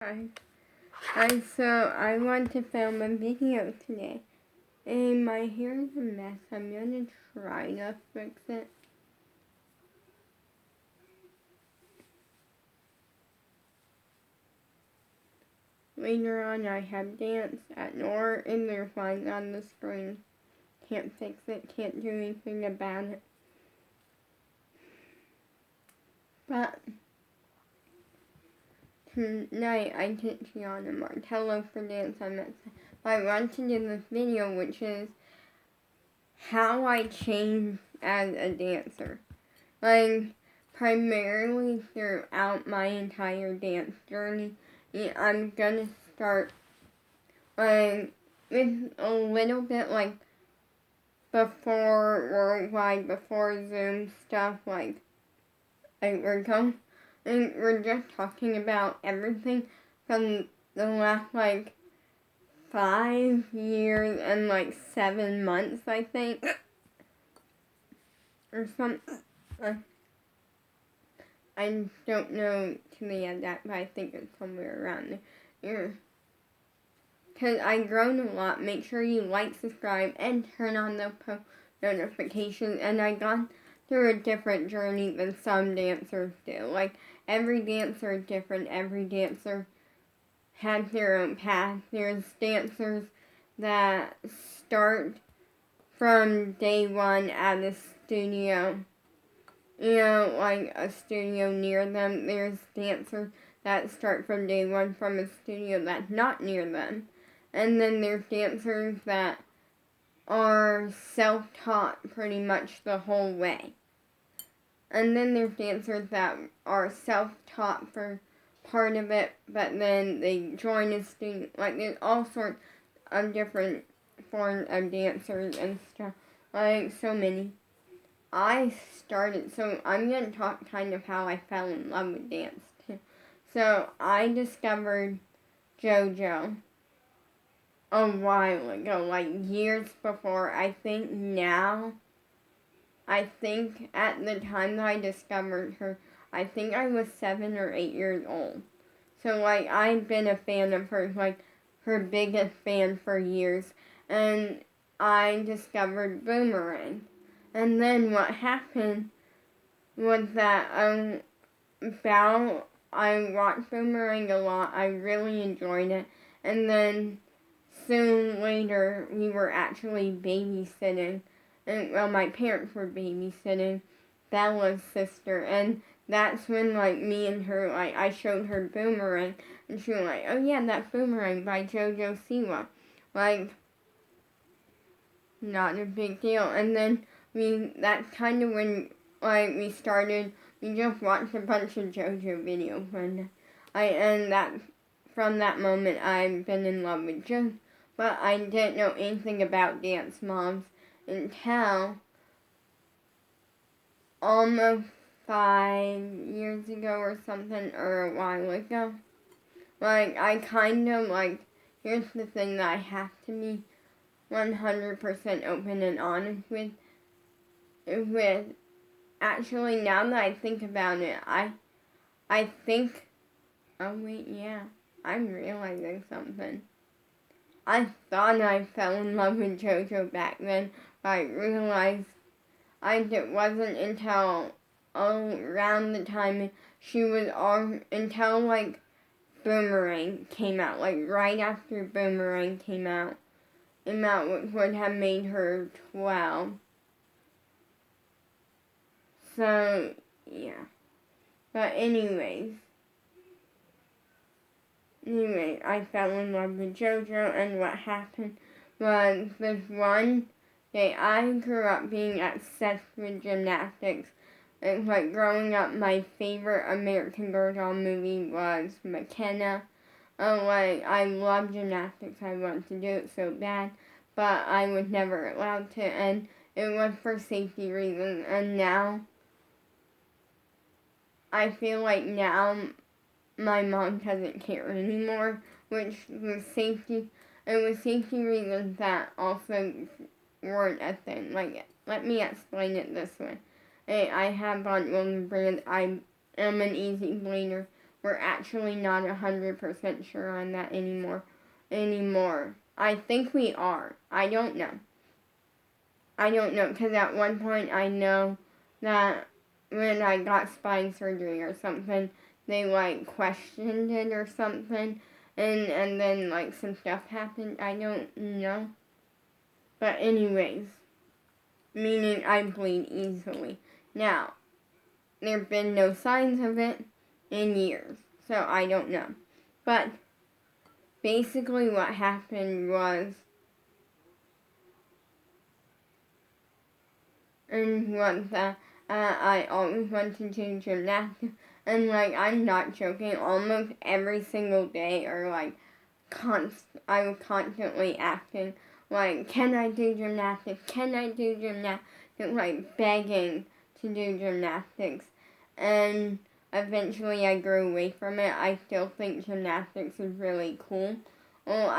Hi, so I want to film a video today, and my hair is a mess. I'm gonna try to fix it. Later on, I have dance at Nor in their flying on the screen. Can't fix it, can't do anything about it. But tonight, I did Gianna Martello for dance. I want to do this video, which is how I changed as a dancer. Primarily throughout my entire dance journey, I'm gonna start, with a little bit, before Worldwide, before Zoom stuff, we're just talking about everything from the last, 5 years and, 7 months, I think, or something. I don't know to the exact, but I think it's somewhere around there. Because I've grown a lot. Make sure you like, subscribe, and turn on the post notifications. And I got through a different journey than some dancers do. Every dancer is different. Every dancer has their own path. There's dancers that start from day one at a studio. A studio near them. There's dancers that start from day one from a studio that's not near them. And then there's dancers that are self-taught pretty much the whole way. And then there's dancers that are self-taught for part of it, but then they join a studio. There's all sorts of different forms of dancers and stuff. So many. So I'm going to talk kind of how I fell in love with dance, too. So I discovered JoJo a while ago, years before. I think at the time that I discovered her, I think I was 7 or 8 years old. So, I've been a fan of hers, her biggest fan for years. And I discovered Boomerang. And then what happened was that I watched Boomerang a lot. I really enjoyed it. And then soon later, we were actually babysitting. And, my parents were babysitting Bella's sister. And that's when, me and her, I showed her Boomerang. And she was like, oh yeah, that's Boomerang by JoJo Siwa. Not a big deal. And then that's kind of when, we just watched a bunch of JoJo videos, and from that moment, I've been in love with JoJo, but I didn't know anything about Dance Moms until almost 5 years ago or something, or a while ago. Here's the thing that I have to be 100% open and honest with, actually, now that I think about it, I think, oh wait, yeah, I'm realizing something. I thought I fell in love with JoJo back then, but I realized it wasn't until around the time until Boomerang came out, right after Boomerang came out, which would have made her 12. So, yeah. But anyway, I fell in love with JoJo, and what happened was this one day I grew up being obsessed with gymnastics. It's growing up, my favorite American Girl doll movie was McKenna. I love gymnastics. I wanted to do it so bad, but I was never allowed to, and it was for safety reasons. And now, I feel like now my mom doesn't care anymore, which was safety reasons that also weren't a thing. Let me explain it this way. I have on William Brand. I am an easy blader. we're actually not 100% sure on that anymore. I think we are. I don't know. Because at one point I know that when I got spine surgery or something, they, like, questioned it or something, and then, like, some stuff happened. I don't know. But anyways, meaning I bleed easily. Now, there have been no signs of it in years, so I don't know. But basically what happened was, I always wanted to do gymnastics, and, like, I'm not joking, almost every single day, or, like, I was constantly asking, like, can I do gymnastics? Can I do gymnastics? Like, begging to do gymnastics. And eventually I grew away from it. I still think gymnastics is really cool. Well,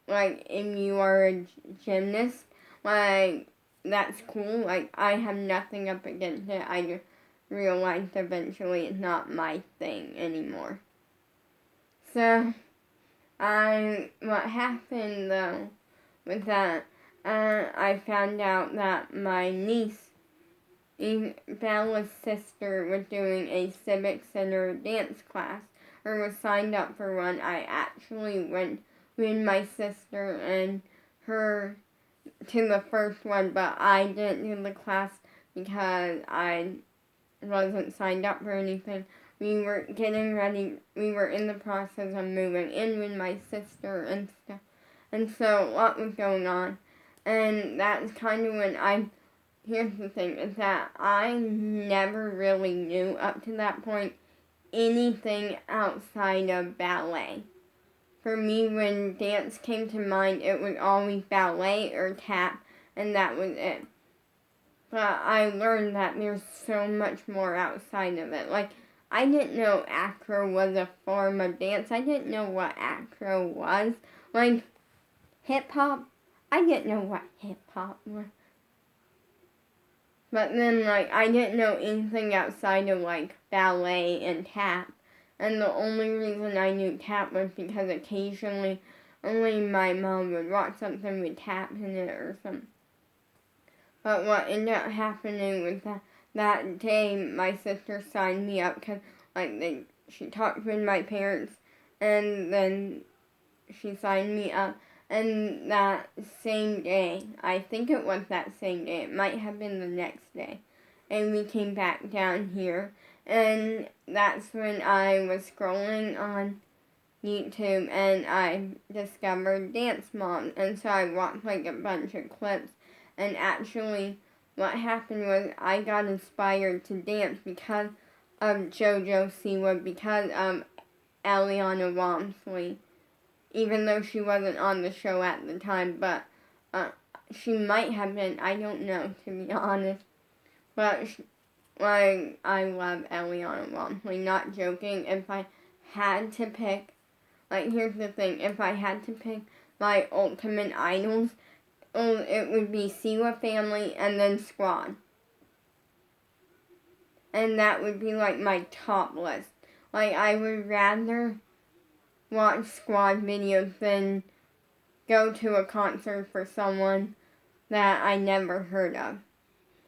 if you are a gymnast, like, that's cool. Like, I have nothing up against it. I just realized eventually it's not my thing anymore. So, what happened though was that I found out that my niece, Bella's sister, was doing a Civic Center dance class, or was signed up for one. I actually went with my sister and her to the first one, but I didn't do the class because I wasn't signed up for anything. We were getting ready, we were in the process of moving in with my sister and stuff, and so a lot was going on, and that's kind of when here's the thing, is that I never really knew up to that point anything outside of ballet. For me, when dance came to mind, it was always ballet or tap, and that was it. But I learned that there's so much more outside of it. Like, I didn't know acro was a form of dance. I didn't know what acro was. Like, hip-hop, I didn't know what hip-hop was. But then, like, I didn't know anything outside of, like, ballet and tap. And the only reason I knew tap was because occasionally only my mom would watch something with tap in it or something. But what ended up happening was that day my sister signed me up because, like, she talked with my parents and then she signed me up. And that same day, I think it was that same day, it might have been the next day, and we came back down here. And that's when I was scrolling on YouTube and I discovered Dance Mom. And so I watched like a bunch of clips. And actually, what happened was I got inspired to dance because of JoJo Siwa, because of Eliana Walmsley. Even though she wasn't on the show at the time, but she might have been. I don't know, to be honest. But like, I love Eliana Walmsley, not joking. If I had to pick, like, here's the thing, if I had to pick my ultimate idols, it would be Siwa Family and then Squad. And that would be, like, my top list. Like, I would rather watch Squad videos than go to a concert for someone that I never heard of.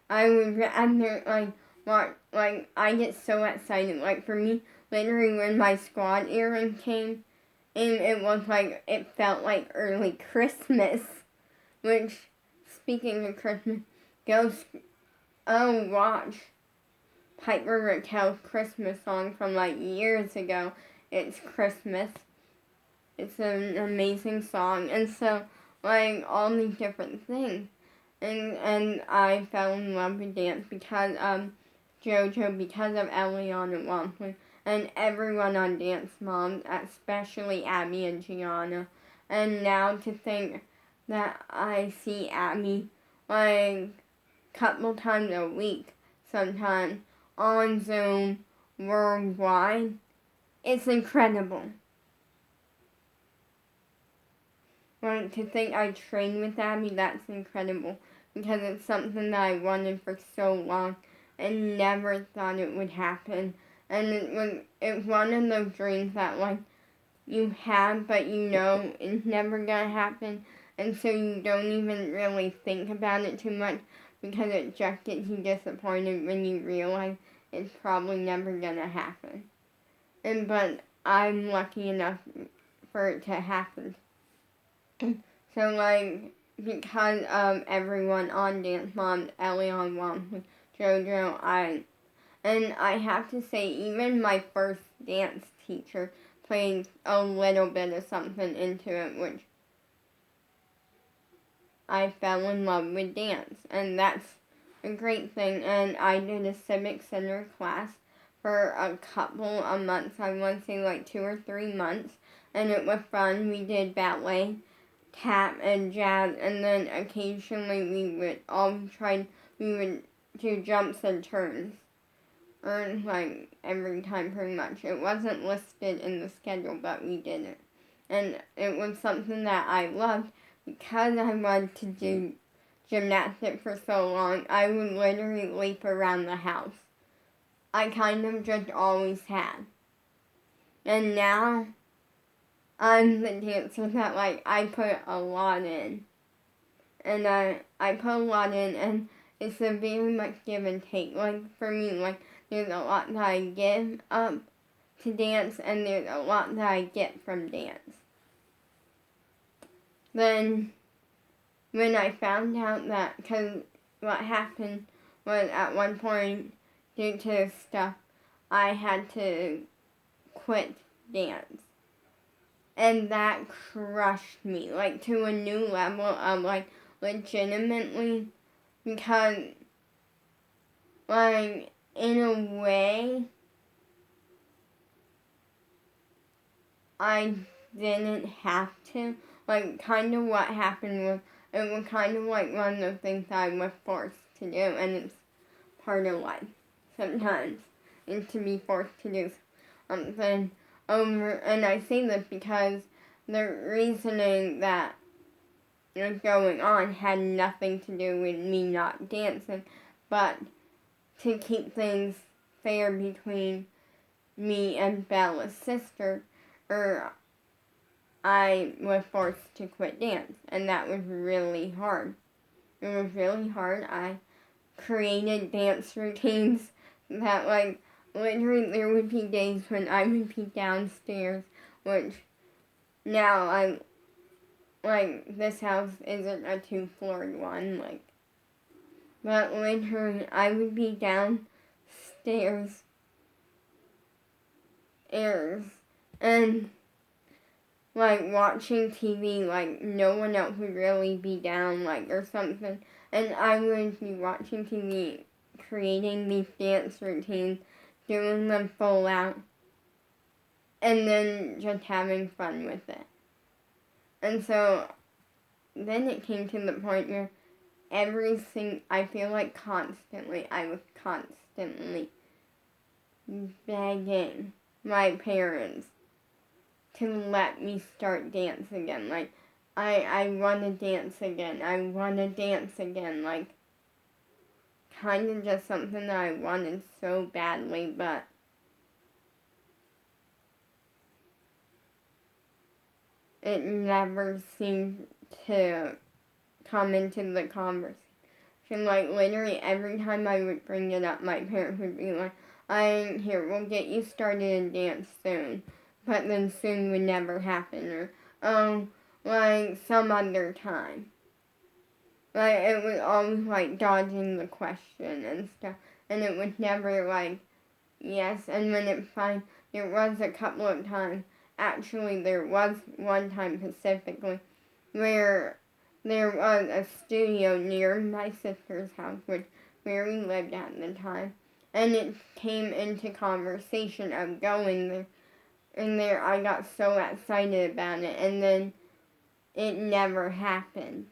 I would rather, I get so excited. Like, for me, literally when my Squad era came, and it felt like early Christmas. Which, speaking of Christmas, watch Piper Raquel's Christmas song from, like, years ago. It's Christmas. It's an amazing song. And so, like, all these different things. And I fell in love with dance because of JoJo, because of Eliana Walmsley, and everyone on Dance Moms, especially Abby and Gianna. And now to think that I see Abby, like, a couple times a week, sometimes, on Zoom, worldwide, it's incredible. Like, to think I trained with Abby, that's incredible, because it's something that I wanted for so long and never thought it would happen. and it's one of those dreams that like you have, but you know it's never gonna happen, and so you don't even really think about it too much because it just gets you disappointed when you realize it's probably never gonna happen. But I'm lucky enough for it to happen. So like because of everyone on Dance Mom, Elion Wong, JoJo, I have to say even my first dance teacher played a little bit of something into it, which I fell in love with dance, and that's a great thing. And I did a civic center class for a couple of months. I want to say like 2 or 3 months, and it was fun. We did ballet, tap, and jazz, and then occasionally we would do jumps and turns, or like every time pretty much. It wasn't listed in the schedule, but we did it, and it was something that I loved because I wanted to do gymnastics for so long. I would literally leap around the house. I kind of just always had. And now, I'm the dancer that, like, I put a lot in. And I put a lot in, and it's a very much give and take. Like, for me, like, there's a lot that I give up to dance, and there's a lot that I get from dance. Then, when I found out that, because what happened was at one point, due to stuff, I had to quit dance. And that crushed me, like, to a new level of, like, legitimately, because, like, in a way, I didn't have to. Like, kind of what happened was, it was kind of like one of the things I was forced to do, and it's part of life sometimes, is to be forced to do something over. And I say this because the reasoning that was going on had nothing to do with me not dancing, but to keep things fair between me and Bella's sister, I was forced to quit dance, and that was really hard. It was really hard. I created dance routines that, like, literally there would be days when I would be downstairs, which now like, this house isn't a 2-floored one, like, but literally I would be downstairs, and like, watching TV, like, no one else would really be down, like, or something, and I would be watching TV, creating these dance routines, doing them full out, and then just having fun with it. And so, then it came to the point where I feel like I was constantly begging my parents to let me start dance again. Like, I want to dance again. I want to dance again. Like, kind of just something that I wanted so badly, but it never seemed to come into the conversation. Like, literally every time I would bring it up, my parents would be like, we'll get you started in dance soon. But then soon would never happen, or, like, some other time. Like, it was always, like, dodging the question and stuff, and it was never, like, yes. And when there was a couple of times, actually there was one time specifically, where there was a studio near my sister's house, where we lived at the time, and it came into conversation of going there. And there I got so excited about it, and then it never happened.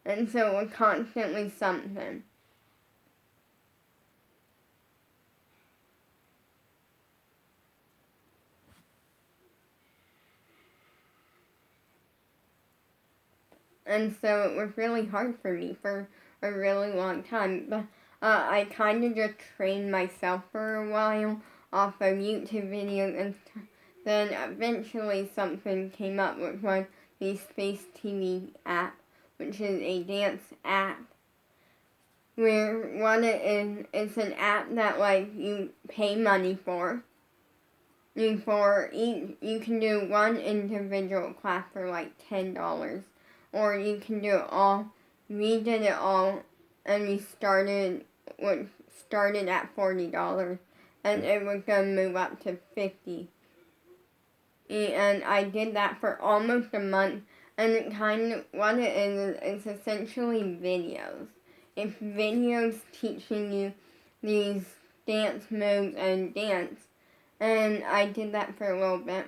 And so it was constantly something. And so it was really hard for me for a really long time. But I kind of just trained myself for a while off of YouTube videos, and then eventually something came up, which was the Space TV app, which is a dance app. Where what it is, it's an app that like you pay money for. You can do one individual class for like $10, or you can do it all. We did it all, and we started at $40, and it was gonna move up to $50. And I did that for almost a month, and it kind of what it is, it's essentially videos. It's videos teaching you these dance moves and dance. And I did that for a little bit.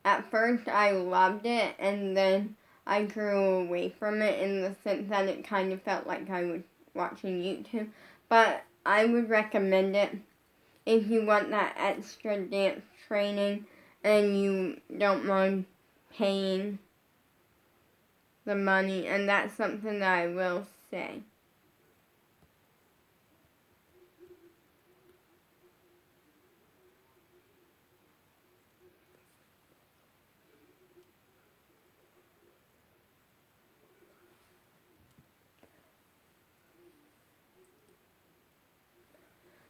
At first I loved it, and then I grew away from it in the sense that it kind of felt like I was watching YouTube. But I would recommend it if you want that extra dance training and you don't mind paying the money, and that's something that I will say.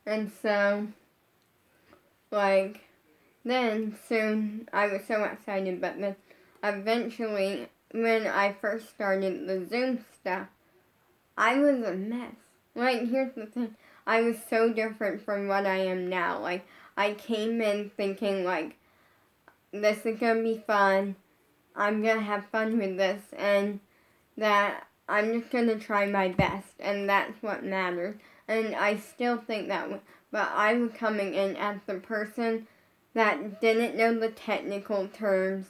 And so, then soon I was so excited, but then eventually, when I first started the Zoom stuff, I was a mess. Here's the thing. I was so different from what I am now. I came in thinking, this is gonna be fun. I'm gonna have fun with this, and that I'm just gonna try my best, and that's what matters. And I still think that way. But I was coming in as the person that didn't know the technical terms,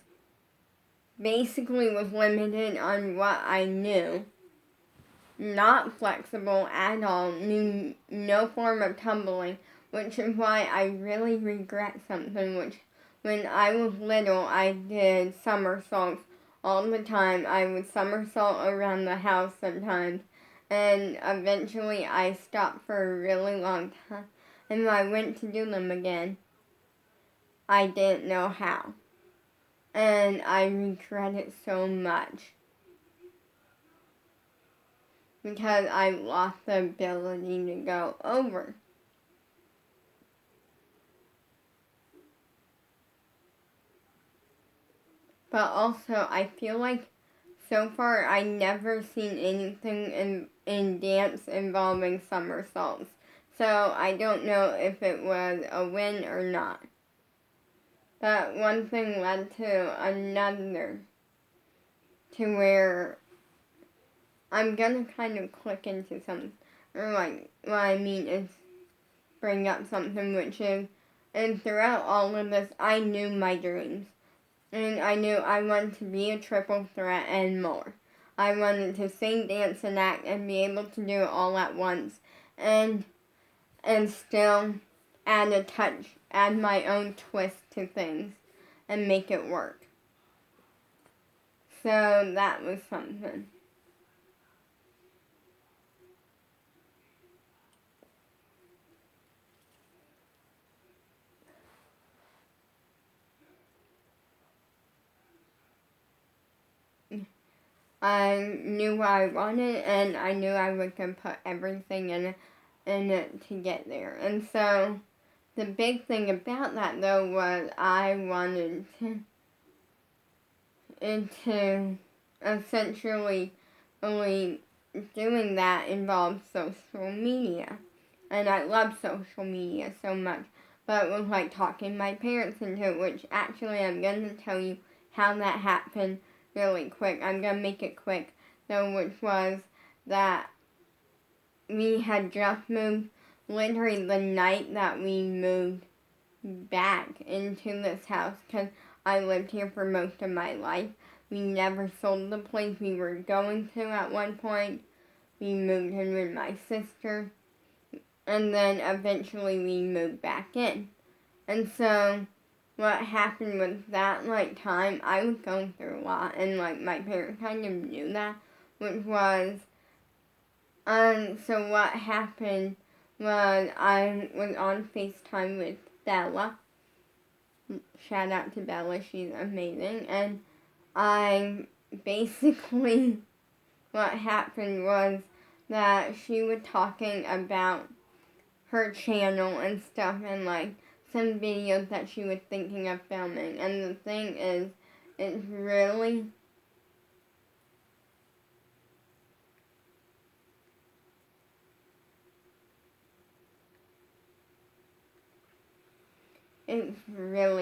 basically was limited on what I knew, not flexible at all, knew no form of tumbling, which is why I really regret something, which when I was little I did somersaults all the time. I would somersault around the house sometimes, and eventually I stopped for a really long time, and when I went to do them again, I didn't know how, and I regret it so much because I lost the ability to go over. But also, I feel like so far I never seen anything in dance involving somersaults. So I don't know if it was a win or not. But one thing led to another, to where I'm gonna kind of click into something, or what I mean is bring up something, which is, and throughout all of this, I knew my dreams. And I knew I wanted to be a triple threat and more. I wanted to sing, dance, and act and be able to do it all at once. And still add my own twist to things and make it work. So that was something. I knew what I wanted, and I knew I was going to put everything in it to get there. And so the big thing about that, though, was I wanted to essentially only doing that involved social media. And I love social media so much. But it was like talking my parents into it, which actually I'm going to tell you how that happened really quick. I'm going to make it quick, though, which was that we had just moved, literally the night that we moved back into this house, because I lived here for most of my life. We never sold the place we were going to at one point. We moved in with my sister, and then eventually we moved back in. And so what happened was that time I was going through a lot, and my parents kind of knew that, which was so what happened was I was on FaceTime with Bella. Shout out to Bella, she's amazing. And I basically, what happened was that she was talking about her channel and stuff, and like some videos that she was thinking of filming. And the thing is, it's really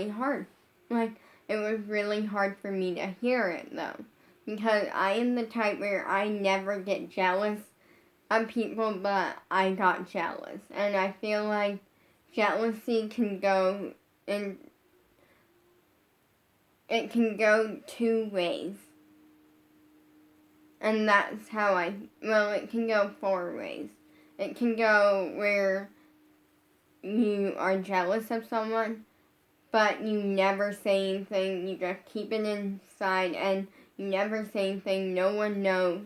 hard. Like, it was really hard for me to hear it though, because I am the type where I never get jealous of people, but I got jealous. And I feel like jealousy can go in, it can go two ways. And that's how it can go four ways. It can go where you are jealous of someone, but you never say anything, you just keep it inside, and you never say anything, no one knows,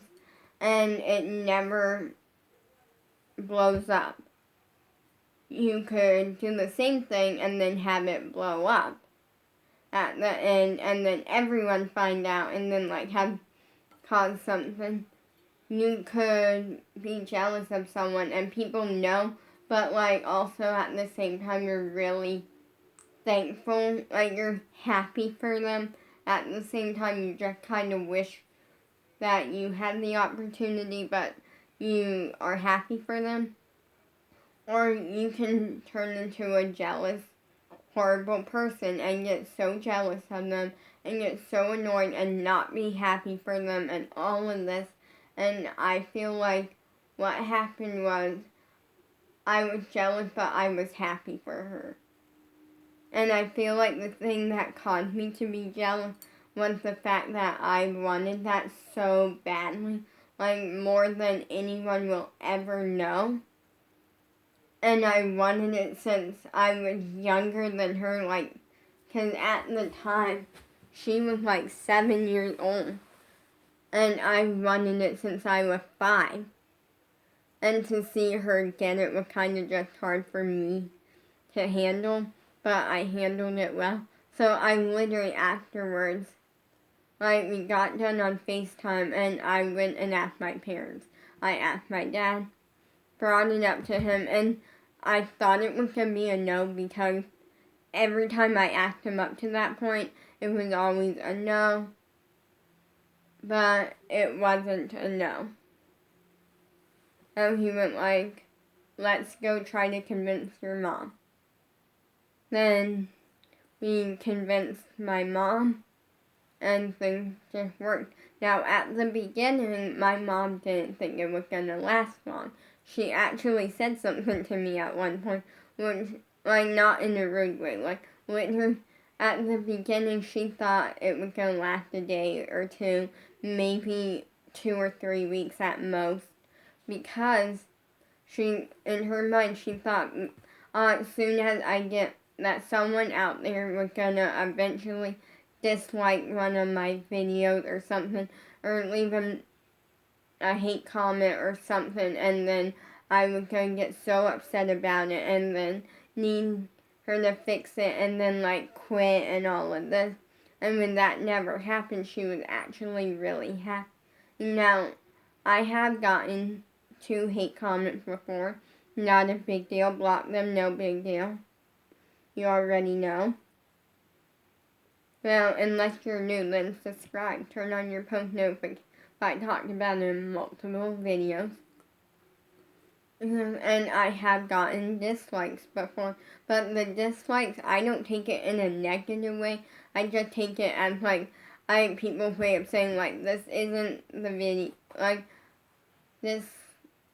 and it never blows up. You could do the same thing and then have it blow up at the end, and then everyone find out, and then like have caused something. You could be jealous of someone and people know, but like also at the same time you're really thankful, like you're happy for them. At the same time you just kind of wish that you had the opportunity, but you are happy for them. Or you can turn into a jealous, horrible person and get so jealous of them and get so annoyed and not be happy for them and all of this. And I feel like what happened was I was jealous, but I was happy for her. And I feel like the thing that caused me to be jealous was the fact that I wanted that so badly, like more than anyone will ever know. And I wanted it since I was younger than her, like, because at the time, she was like 7 years old. And I wanted it since I was 5. And to see her get it was kind of just hard for me to handle, but I handled it well. So I literally afterwards, like, we got done on FaceTime, and I went and asked my parents. I asked my dad, brought it up to him, and I thought it was going to be a no, because every time I asked him up to that point, it was always a no. But it wasn't a no. So he went like, let's go try to convince your mom. Then we convinced my mom, and things just worked. Now, at the beginning, my mom didn't think it was going to last long. She actually said something to me at one point, which, like, not in a rude way. Like, literally, at the beginning, she thought it was going to last a day or two, maybe 2 or 3 weeks at most, because she, in her mind, she thought, as soon as I get that someone out there was going to eventually dislike one of my videos or something, or leave a hate comment or something, and then I was going to get so upset about it and then need her to fix it and then like quit and all of this. And when that never happened, she was actually really happy. Now, I have gotten 2 hate comments before. Not a big deal. Block them, no big deal. You already know. Well, unless you're new, then subscribe. Turn on your post notifications. I talked about it in multiple videos. And I have gotten dislikes before. But the dislikes, I don't take it in a negative way. I just take it as, like, people's way of saying, like, this isn't the video. Like, this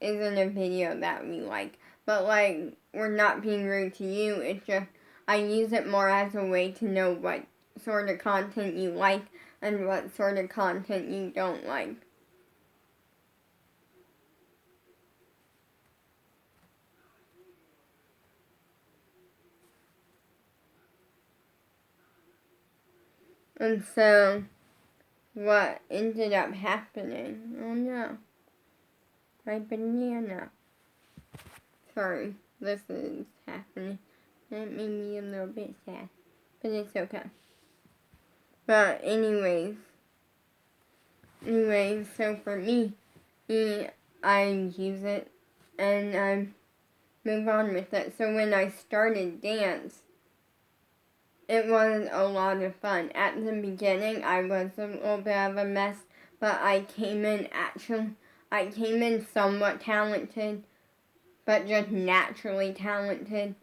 isn't a video that we like. But, like, we're not being rude to you. It's just, I use it more as a way to know what sort of content you like and what sort of content you don't like. And so, what ended up happening, oh no, my banana. Sorry, this is happening. It made me a little bit sad, but it's okay. But anyways, so for me, I use it and I move on with it. So when I started dance, it was a lot of fun. At the beginning, I was a little bit of a mess, but I came in somewhat talented, but just naturally talented,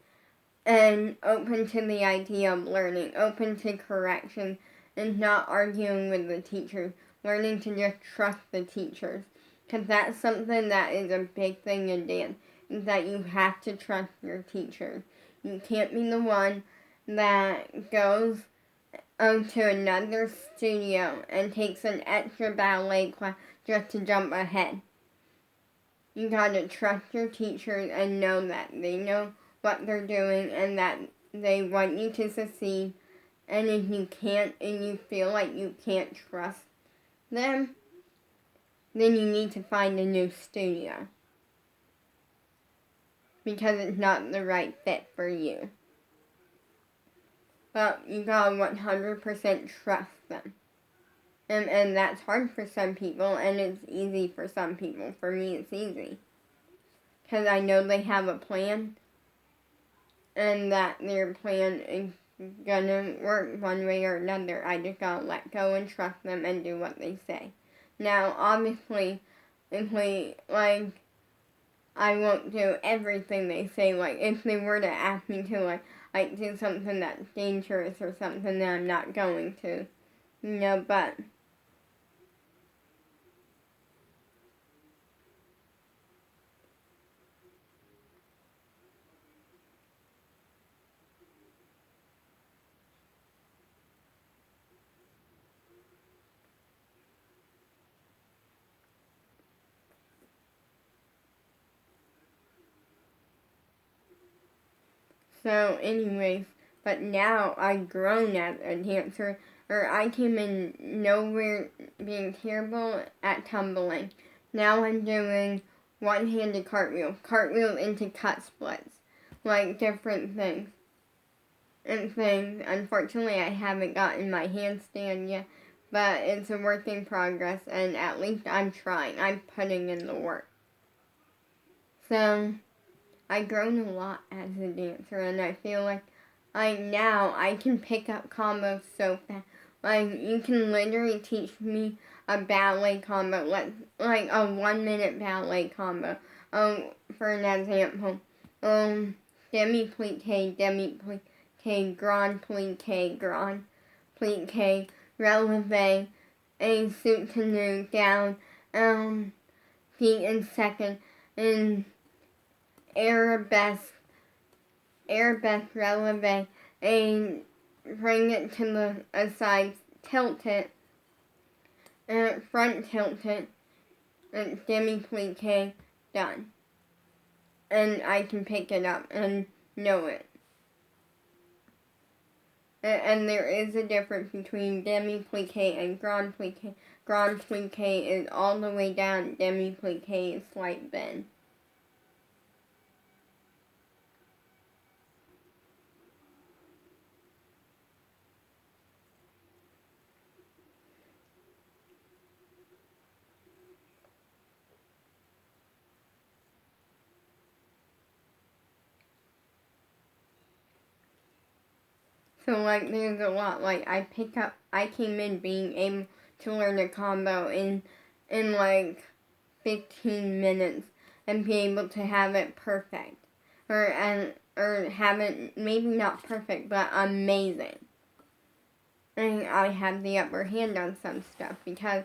and open to the idea of learning, open to correction, and not arguing with the teachers, learning to just trust the teachers. Because that's something that is a big thing in dance, is that you have to trust your teachers. You can't be the one that goes to another studio and takes an extra ballet class just to jump ahead. You gotta trust your teachers and know that they know what they're doing and that they want you to succeed. And if you can't and you feel like you can't trust them, then you need to find a new studio. Because it's not the right fit for you. But you gotta 100% trust them. And that's hard for some people, and it's easy for some people. For me, it's easy. Because I know they have a plan, and that their plan is gonna work one way or another. I just gotta let go and trust them and do what they say. Now, obviously, I won't do everything they say. If they were to ask me to, do something that's dangerous or something, that I'm not going to. But so anyways, but now I've grown as a dancer, or I came in nowhere being terrible at tumbling. Now I'm doing one-handed cartwheel into cut splits, different things. Unfortunately, I haven't gotten my handstand yet, but it's a work in progress, and at least I'm trying. I'm putting in the work. So, I've grown a lot as a dancer, and I feel like I can pick up combos so fast. You can literally teach me a ballet combo, like a 1-minute ballet combo. For an example, demi-plique, grand plique, releve, a soutenu down, feet in second, and arabesque releve, and bring it to the side, tilt it, front tilt it, and demi-plique, done. And I can pick it up and know it. And there is a difference between demi-plique and grand plique. Grand plique is all the way down, demi-plique is slight bend. So there's a lot, I came in being able to learn a combo in 15 minutes and be able to have it perfect. Or have it, maybe not perfect, but amazing. And I have the upper hand on some stuff, because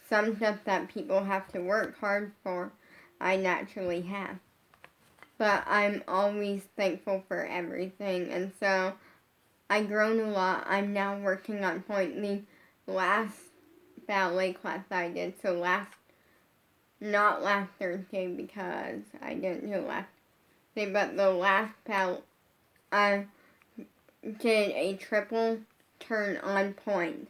some stuff that people have to work hard for, I naturally have. But I'm always thankful for everything, and so I've grown a lot. I'm now working on point. The last ballet class I did, not last Thursday because I didn't do last Thursday, but the last ballet, I did a triple turn on point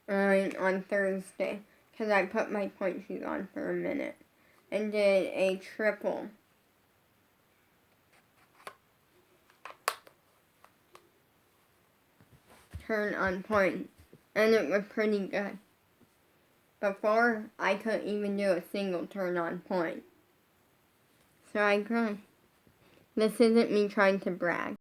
on Thursday, because I put my point shoes on for a minute, and did a triple turn on point, and it was pretty good. Before, I couldn't even do a single turn on point. So I grown. This isn't me trying to brag.